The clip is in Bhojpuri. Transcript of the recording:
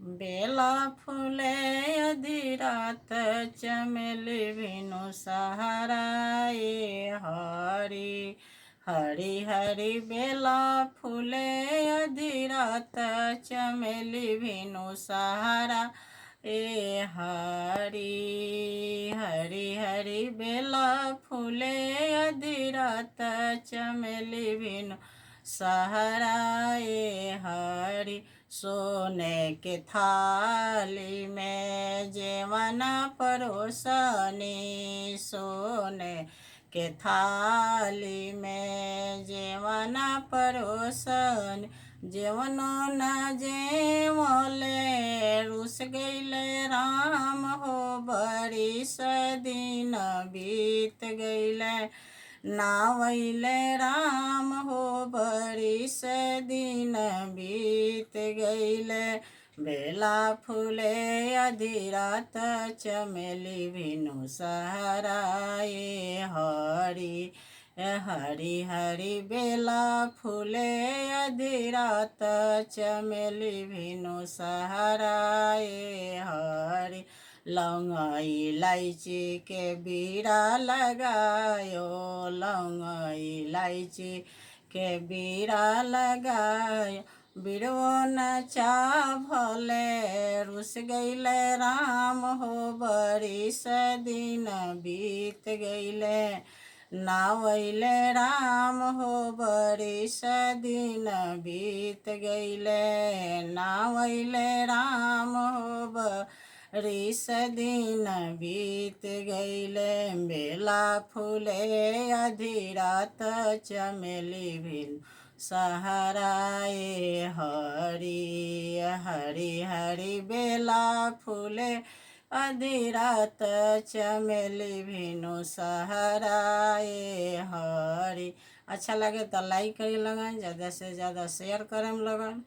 बेला फूले अधिरात चमेली बिनु सहारा ए हरि हरि हरि बेला फूले अधिरात चमेली बिनु सहारा ए हरि हरि हरि बेला फूले अधिरात चमेली बिनु सहारा ए हरि सोने के थाली में जेवना परोसनी सोने के थाली में जेवना परोसन जेवनो न जेवले रुस गईले राम हो बड़ी सदीन बीत गईले नावैले राम हो बड़ी सदीन बीत गईले बेला फूले अधिरात चमेली बिनु सहारा ए हरि हरि हरि बेला फूले अधिरात चमेली बिनु सहारा ए हरि लौंग इलायची के बीड़ा लगायो लौंग इलायची के बीड़ा लगायो बिड़ो न चाभले रुस गईले राम हो बड़ी सदीन बीत गईले नावैले राम हो बड़ी सदीन बीत गईले नावैले राम हो बड़ी सदीन बीत गईले बेला फूले अधिरात चमेली बिनु सहारा ए हरि हरि हरि बेला फूले अधिरात चमेली बिनु सहारा ए हरि। अच्छा लगे तो लाइक करी लगन, ज़्यादा से ज़्यादा शेयर करम लगन।